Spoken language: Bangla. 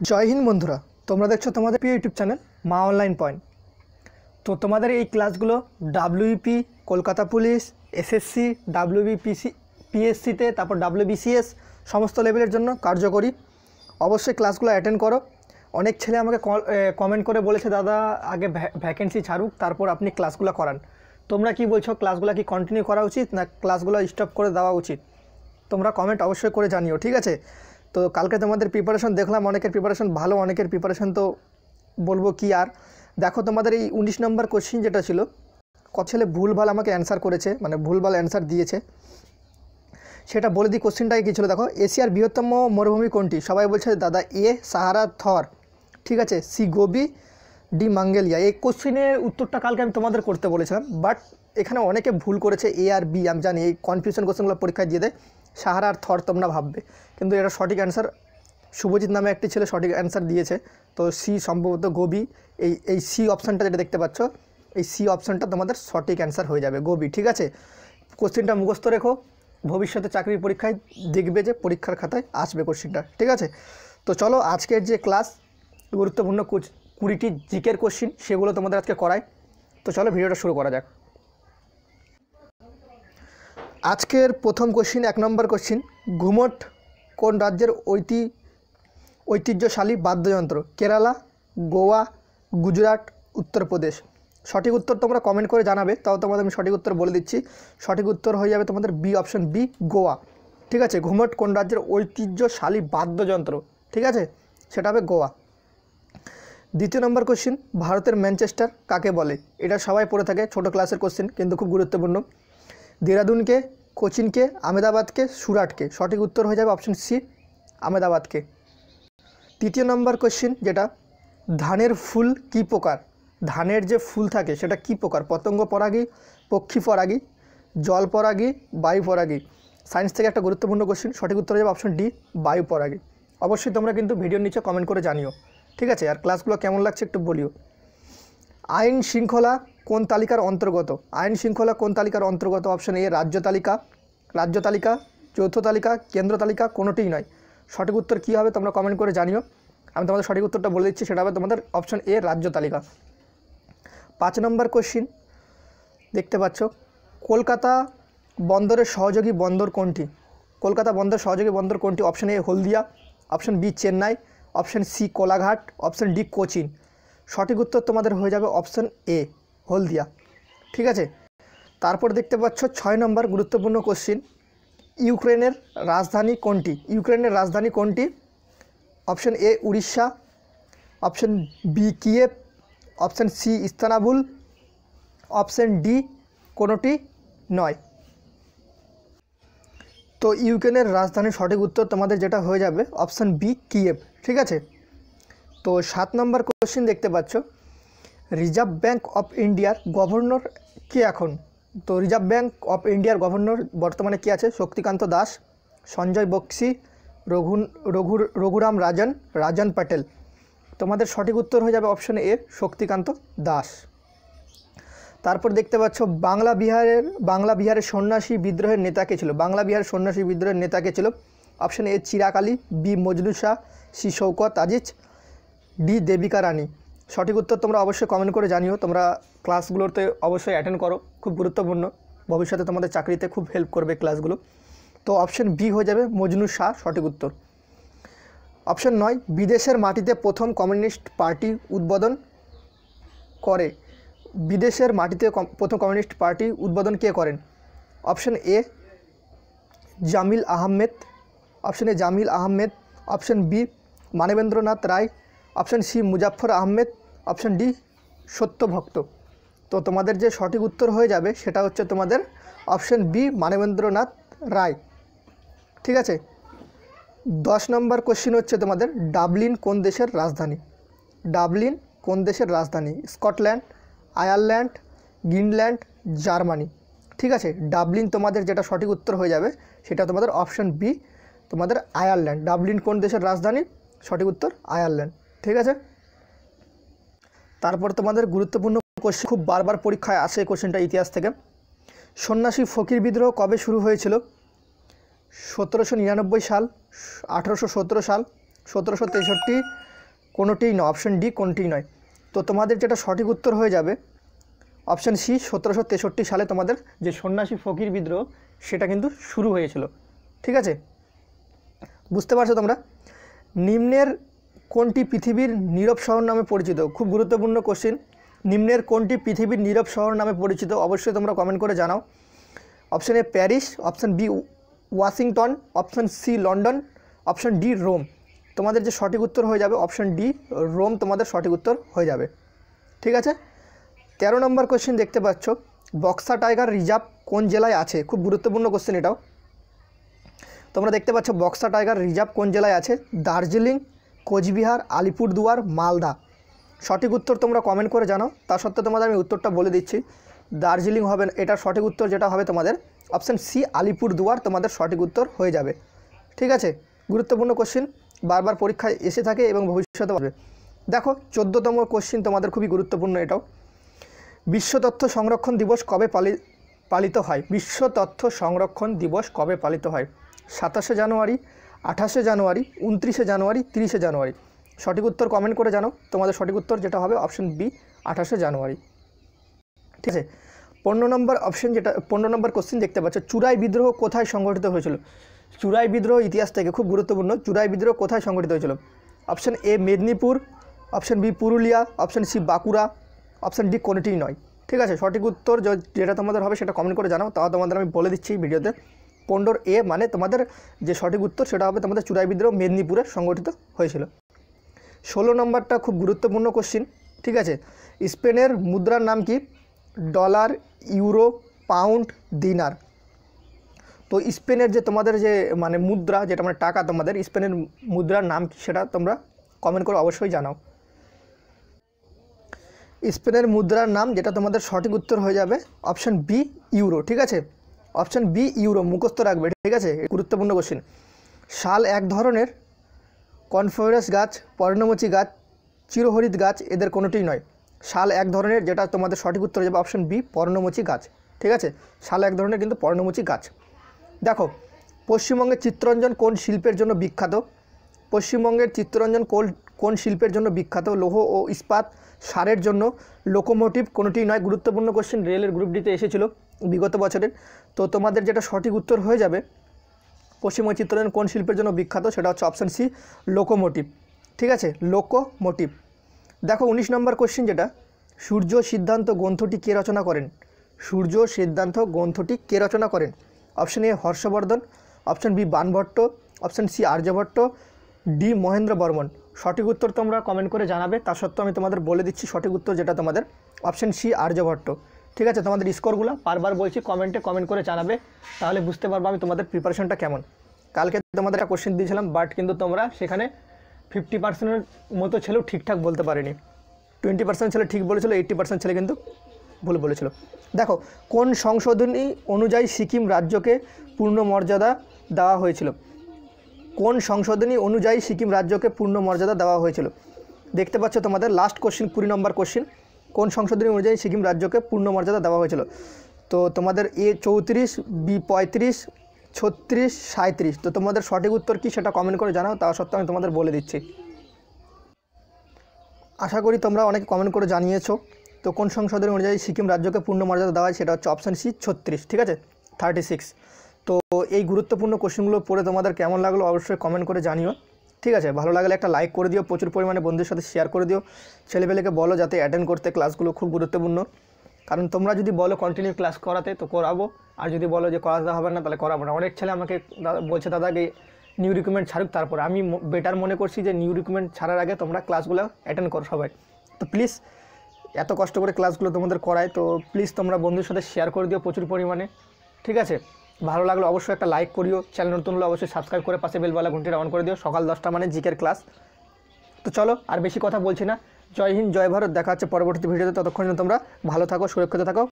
জয় হিন্দ বন্ধুরা, তোমরা দেখছো তোমাদের প্রিয় ইউটিউব চ্যানেল মা অনলাইন পয়েন্ট। তো তোমাদের এই ক্লাসগুলো ডাব্লিউপি, কলকাতা পুলিশ, এসএসসি, ডাব্লিউবিপিসি, পিএসসিতে, তারপর ডাব্লিউবিসিএস সমস্ত লেভেলের জন্য কার্যকরী। অবশ্যই ক্লাসগুলো অ্যাটেন্ড করো। অনেক ছেলে আমাকে কমেন্ট করে বলেছে, দাদা আগে ভ্যাকেন্সি ছাড়ুক তারপর আপনি ক্লাসগুলো করান। তোমরা কি বলছো, ক্লাসগুলো কি কন্টিনিউ করা উচিত না ক্লাসগুলো স্টপ করে দেওয়া উচিত? তোমরা কমেন্ট অবশ্যই করে জানিও, ঠিক আছে? তো কালকে তোমাদের প্রিপারেশন দেখলাম, অনেকের প্রিপারেশন ভালো, অনেকের প্রিপারেশন তো বলবো কি আর। দেখো তোমাদের এই 19 নম্বর কোশ্চিন যেটা ছিল, কত ছেলে ভুলভাল আমাকে অ্যান্সার করেছে, মানে ভুলভাল অ্যান্সার দিয়েছে, সেটা বলে দিই। কোশ্চিনটাই কী ছিল দেখো, এশিয়ার বৃহত্তম মরুভূমি কোনটি? সবাই বলছে দাদা এ সাহারা থর, ঠিক আছে, সি গোবি, ডি মাঙ্গেলিয়া। এই কোশ্চিনের উত্তরটা কালকে আমি তোমাদের করতে বলেছিলাম, বাট এখানে অনেকে ভুল করেছে, এ আর বি। আমি জানি এই কনফিউশন কোশ্চেনগুলো পরীক্ষায় দিয়ে দেয়, সাহারা আর থর তোমরা ভাববে, কিন্তু এটা সঠিক অ্যান্সার শুভজিৎ নামে একটি ছেলে সঠিক অ্যান্সার দিয়েছে। তো সি সম্ভবত গোবি, এই সি অপশানটা যেটা দেখতে পাচ্ছ, এই সি অপশানটা তোমাদের সঠিক অ্যান্সার হয়ে যাবে, গোবি, ঠিক আছে? কোশ্চেনটা মুখস্থ রেখো, ভবিষ্যতে চাকরির পরীক্ষায় দেখবে যে পরীক্ষার খাতায় আসবে কোশ্চেনটা, ঠিক আছে? তো চলো আজকের যে ক্লাস, গুরুত্বপূর্ণ 20টি জিকের কোশ্চিন সেগুলো তোমাদের আজকে করাই। তো চলো ভিডিওটা শুরু করা যাক। আজকের প্রথম কোশ্চিন, 1 নম্বর কোশ্চিন, ঘুমট কোন রাজ্যের ঐতিহ্যশালী বাদ্যযন্ত্র? কেরালা, গোয়া, গুজরাট, উত্তরপ্রদেশ। সঠিক উত্তর তোমরা কমেন্ট করে জানাবে, তাও তোমাদের আমি সঠিক উত্তর বলে দিচ্ছি। সঠিক উত্তর হয়ে যাবে তোমাদের বি অপশন, বি গোয়া, ঠিক আছে? ঘুমট কোন রাজ্যের ঐতিহ্যশালী বাদ্যযন্ত্র, ঠিক আছে, সেটা হবে গোয়া। দ্বিতীয় নম্বর কোশ্চিন, ভারতের ম্যানচেস্টার কাকে বলে? এটা সবাই পড়ে থাকে, ছোট ক্লাসের কোশ্চিন কিন্তু খুব গুরুত্বপূর্ণ। দেরাদুনকে, কোচিনকে, আহমেদাবাদকে, সুরাটকে। সঠিক উত্তর হয়ে যাবে অপশন সি, আহমেদাবাদকে। তৃতীয় নম্বর কোশ্চিন, যেটা ধানের ফুল কী প্রকার? ধানের যে ফুল থাকে সেটা কী প্রকার? পতঙ্গ পরাগী, পক্ষী পরাগী, জল পরাগী, বায়ু পরাগী। সায়েন্স থেকে একটা গুরুত্বপূর্ণ কোশ্চিন, সঠিক উত্তর হয়ে যাবে অপশন ডি, বায়ু পরাগী। অবশ্যই তোমরা কিন্তু ভিডিওর নিচে কমেন্ট করে জানিও, ঠিক আছে? আর ক্লাসগুলো কেমন লাগছে একটু বলিও। আইন শৃঙ্খলা কোন তালিকার অন্তর্গত? আইন শৃঙ্খলা কোন তালিকার অন্তর্গত? অপশন এ রাজ্য তালিকা, যৌথ তালিকা, কেন্দ্র তালিকা, কোনোটিই নয়। সঠিক উত্তর কী হবে তোমরা কমেন্ট করে জানিও। আমি তোমাদের সঠিক উত্তরটা বলে দিচ্ছি, সেটা হবে তোমাদের অপশন এ রাজ্য তালিকা। 5 নম্বর কোশ্চিন দেখতে পাচ্ছ, কলকাতা বন্দরের সহযোগী বন্দর কোনটি? কলকাতা বন্দর সহযোগী বন্দর কোনটি? Option A Haldia, option B Chennai, option C Kolaghat, option D Cochin. সঠিক উত্তর তোমাদের হয়ে যাবে অপশন এ হলদিয়া, ঠিক আছে? তারপর দেখতে পাচ্ছ 6 নম্বর গুরুত্বপূর্ণ কোশ্চিন, ইউক্রেনের রাজধানী কোনটি? ইউক্রেনের রাজধানী কোনটি? Option A Orissa, option B Kiev, option C Istanbul, option D কোনোটি নয়। তো ইউক্রেনের রাজধানীর সঠিক উত্তর তোমাদের যেটা হয়ে যাবে অপশন বি কিয়েভ, ঠিক আছে? তো 7 নম্বর কোশ্চিন দেখতে পাচ্ছ, রিজার্ভ ব্যাঙ্ক অফ ইন্ডিয়ার গভর্নর কে এখন? তো রিজার্ভ ব্যাঙ্ক অফ ইন্ডিয়ার গভর্নর বর্তমানে কে আছে? শক্তিকান্ত দাস, সঞ্জয় বক্সি, রঘুরাম রাজন প্যাটেল। তোমাদের সঠিক উত্তর হয়ে যাবে অপশন এ শক্তিকান্ত দাস। তারপর দেখতে পাচ্ছ, বাংলা বিহারের সন্ন্যাসী বিদ্রোহের নেতা কে ছিল? বাংলা বিহারের সন্ন্যাসী বিদ্রোহের নেতা কে ছিল? Option A Chirag Ali, B Majnu Shah, C Shaukat Aziz, D Devika Rani. সঠিক উত্তর তোমরা অবশ্যই কমেন্ট করে জানিও। তোমরা ক্লাসগুলোতে অবশ্যই অ্যাটেন্ড করো, খুব গুরুত্বপূর্ণ, ভবিষ্যতে তোমাদের চাকরিতে খুব হেল্প করবে ক্লাসগুলো। তো অপশন বি হয়ে যাবে মজনু শাহ সঠিক উত্তর। অপশন 9, বিদেশের মাটিতে প্রথম কমিউনিস্ট পার্টি উদ্বোধন করে? বিদেশের মাটিতে প্রথম কমিউনিস্ট পার্টি উদ্বোধন কে করেন? Option A Jamil Ahmed, option A Jamil Ahmed, option B Manabendranath Roy, option C Muzaffar Ahmed, option D Satyabhakta. তো তোমাদের যে সঠিক উত্তর হয়ে যাবে সেটা হচ্ছে তোমাদের অপশন বি মানবেন্দ্রনাথ রায়, ঠিক আছে? 10 নম্বর কোশ্চিন হচ্ছে তোমাদের, ডাবলিন কোন দেশের রাজধানী? ডাবলিন কোন দেশের রাজধানী? স্কটল্যান্ড, আয়ারল্যান্ড, গ্রিনল্যান্ড, জার্মানি, ঠিক আছে? ডাবলিন তোমাদের যেটা সঠিক উত্তর হয়ে যাবে সেটা তোমাদের অপশন বি তোমাদের আয়ারল্যান্ড। ডাবলিন কোন দেশের রাজধানী? সঠিক উত্তর আয়ারল্যান্ড, ঠিক আছে? তারপর তোমাদের গুরুত্বপূর্ণ কোশ্চেন, খুব বারবার পরীক্ষায় আসে কোশ্চেনটা ইতিহাস থেকে, সন্ন্যাসী ফকির বিদ্রোহ কবে শুরু হয়েছিল? 1799 সাল, 1817 সাল, 1763 কোনোটিই নয়, অপশন ডি কোনোটিই নয়। তো তোমাদের যেটা সঠিক উত্তর হয়ে যাবে অপশন সি, 1763 সালে তোমাদের যে সন্ন্যাসী ফকির বিদ্রোহ সেটা কিন্তু শুরু হয়েছিল। ঠিক আছে, বুঝতে পারছো তোমরা? নিম্নের কোনটি পৃথিবীর নীরব শহর নামে পরিচিত? খুব গুরুত্বপূর্ণ কোশ্চেন। নিম্নের কোনটি পৃথিবীর নীরব শহর নামে পরিচিত? অবশ্যই তোমরা কমেন্ট করে জানাও। Option A Paris, option B Washington, option C London, option D Rome. তোমাদের যে সঠিক উত্তর হয়ে যাবে অপশন ডি রোম তোমাদের সঠিক উত্তর হয়ে যাবে। ঠিক আছে, 13 নম্বর কোশ্চেন দেখতে পাচ্ছ, বক্সা টাইগার রিজার্ভ কোন জেলায় আছে? খুব গুরুত্বপূর্ণ কোশ্চেন এটাও। তোমরা দেখতে পাচ্ছ বক্সা টাইগার রিজার্ভ কোন জেলায় আছে? দার্জিলিং, কোচবিহার, আলিপুরদুয়ার, মালদা। সঠিক উত্তর তোমরা কমেন্ট করে জানাও। তা সত্ত্বেও তোমাদের আমি উত্তরটা বলে দিচ্ছি, দার্জিলিং হবে না, এটার সঠিক উত্তর যেটা হবে তোমাদের অপশান সি আলিপুরদুয়ার তোমাদের সঠিক উত্তর হয়ে যাবে। ঠিক আছে, গুরুত্বপূর্ণ কোশ্চেন, বারবার পরীক্ষায় এসে থাকে এবং ভবিষ্যতে পাবে। দেখো 14তম কোশ্চেন তোমাদের খুবই গুরুত্বপূর্ণ এটাও। বিশ্ব তথ্য সংরক্ষণ দিবস কবে পালিত হয়? বিশ্ব তথ্য সংরক্ষণ দিবস কবে পালিত হয়? 27শে জানুয়ারি, 28শে জানুয়ারি, 29শে জানুয়ারি, 30শে জানুয়ারি। সঠিক উত্তর কমেন্ট করে জানো। তোমাদের সঠিক উত্তর যেটা হবে অপশন বি 28শে জানুয়ারি। ঠিক আছে, 15 নম্বর অপশন যেটা 15 নম্বর কোশ্চেন দেখতে পাচ্ছ, চুরাই বিদ্রোহ কোথায় সংগঠিত হয়েছিল? চুরাই বিদ্রোহ ইতিহাস থেকে খুব গুরুত্বপূর্ণ। চুরাই বিদ্রোহ কোথায় সংগঠিত হয়েছিল? Option A Medinipur, option B Purulia, option C Bankura, option D কোনোটিই নয়। ঠিক আছে, সঠিক উত্তর যেটা তোমাদের হবে সেটা কমেন্ট করে জানাও। তাও তোমাদের আমি বলে দিচ্ছি ভিডিওতে। 15 এ মানে তোমাদের যে সঠিক উত্তর সেটা হবে তোমাদের চুরাই বিদ্রোহ মেদিনীপুরে সংগঠিত হয়েছিল। 16 নম্বরটা খুব গুরুত্বপূর্ণ কোশ্চিন। ঠিক আছে, স্পেনের মুদ্রার নাম কি? ডলার, ইউরো, পাউন্ড, দিনার। তো স্পেনের যে তোমাদের যে মানে মুদ্রা যেটা মানে টাকা, তোমাদের স্পেনের মুদ্রার নাম কি সেটা তোমরা কমেন্ট করে অবশ্যই জানাও। স্পেনের মুদ্রার নাম যেটা তোমাদের সঠিক উত্তর হয়ে যাবে অপশান বি ইউরো। ঠিক আছে, অপশান বি ইউরো মুখস্থ রাখবে। ঠিক আছে, গুরুত্বপূর্ণ কোশ্চেন। শাল এক ধরনের কনফেরাস গাছ, পর্ণমোচী গাছ, চিরহরিত গাছ, এদের কোনোটিই নয়। শাল এক ধরনের, যেটা তোমাদের সঠিক উত্তর হয়ে যাবে অপশান বি পর্ণমোচী গাছ। ঠিক আছে, শাল এক ধরনের কিন্তু পর্ণমোচী গাছ। দেখো পশ্চিমবঙ্গের চিত্তরঞ্জন কোন শিল্পের জন্য বিখ্যাত? পশ্চিমবঙ্গের চিত্তরঞ্জন কোন শিল্পের জন্য বিখ্যাত? লৌহ ও ইস্পাত, সারের জন্য, লোকোমোটিভ, কোনোটিই নয়। গুরুত্বপূর্ণ কোশ্চেন, রেলের গ্রুপ ডিতে এসেছিল বিগত বছরের। তো তোমাদের যেটা সঠিক উত্তর হয়ে যাবে পশ্চিমবঙ্গ চিত্তরঞ্জন কোন শিল্পের জন্য বিখ্যাত সেটা হচ্ছে অপশান সি লোকোমোটিভ। ঠিক আছে, লোকোমোটিভ। দেখো 19 নম্বর কোশ্চেন যেটা, সূর্য সিদ্ধান্ত গ্রন্থটি কে রচনা করেন? সূর্য সিদ্ধান্ত গ্রন্থটি কে রচনা করেন? Option A Harshavardhana, option B Banabhatta, option C Aryabhata, D Mahendra Varman. সঠিক উত্তর তোমরা কমেন্ট করে জানাবে। তা সত্ত্বেও আমি তোমাদের বলে দিচ্ছি সঠিক উত্তর যেটা তোমাদের অপশান সি আর্যভট্ট। ঠিক আছে, তোমাদের স্কোরগুলো বারবার বলছি কমেন্ট করে জানাবে, তাহলে বুঝতে পারবো আমি তোমাদের প্রিপারেশনটা কেমন। কালকে তোমাদের একটা কোশ্চেন দিয়েছিলাম, বাট কিন্তু তোমরা সেখানে 50% মতো ছেলেও ঠিকঠাক বলতে পারেনি। 20% ছেলে ঠিক বলেছিল, 80% ছেলে কিন্তু ভুল বলেছিল। দেখো কোন সংশোধনী অনুযায়ী সিকিম রাজ্যকে পূর্ণ মর্যাদা দেওয়া হয়েছিল? কোন সংশোধনী অনুযায়ী সিকিম রাজ্যকে পূর্ণ মর্যাদা দেওয়া হয়েছিল? দেখতে পাচ্ছ তোমাদের লাস্ট কোশ্চেন 20 নম্বর কোশ্চেন, কোন সংশোধনী অনুযায়ী সিকিম রাজ্যকে পূর্ণ মর্যাদা দেওয়া হয়েছিল? তো তোমাদের এ 34, বি 35, 36, 37। তো তোমাদের সঠিক উত্তর কি সেটা কমেন্ট করে জানাও। তা সত্ত্বেও আমি তোমাদের বলে দিচ্ছি। আশা করি তোমরা অনেকে কমেন্ট করে জানিয়েছো। তো কোন সংশোধনী অনুযায়ী সিকিম রাজ্যকে পূর্ণ মর্যাদা দেওয়া হয় সেটা হচ্ছে অপশান সি 36। ঠিক আছে, 36। তো এই গুরুত্বপূর্ণ কোশ্চেনগুলো পড়ে তোমাদের কেমন লাগলো অবশ্যই কমেন্ট করে জানিও। ঠিক আছে, ভালো লাগলে একটা লাইক করে দিও, প্রচুর পরিমাণে বন্ধুদের সাথে শেয়ার করে দিও। ছেলেপেলেকে বলো যাতে অ্যাটেন্ড করতে, ক্লাসগুলো খুব গুরুত্বপূর্ণ। কারণ তোমরা যদি বলো কন্টিনিউ ক্লাস করাতে তো করাবো, আর যদি বলো যে করাতে হবে না তাহলে করাবো না। অনেক ছেলে আমাকে বলছে দাদাকে নিউ রিক্রুটমেন্ট ছাড়ুক, তারপর আমি বেটার মনে করছি যে নিউ রিক্রুটমেন্ট ছাড়ার আগে তোমরা ক্লাসগুলো অ্যাটেন্ড করো সবাই। তো প্লিজ এত কষ্ট করে ক্লাসগুলো তোমাদের করায়, তো প্লিজ তোমরা বন্ধুদের সাথে শেয়ার করে দিও প্রচুর পরিমাণে। ঠিক আছে, ভালো লাগলো অবশ্যই একটা লাইক করিও, চ্যানেল নতুন হলে অবশ্যই সাবস্ক্রাইব করে পাশে বেলবালা ঘন্টিটা অন করে দিও। সকাল 10টা মানে জিকের ক্লাস। তো চলো আর বেশি কথা বলছি না, জয় হিন্দ, জয় ভারত। দেখা হচ্ছে পরবর্তী ভিডিওতে। ততক্ষণ তোমরা ভালো থাকো, সুরক্ষিত থাকো।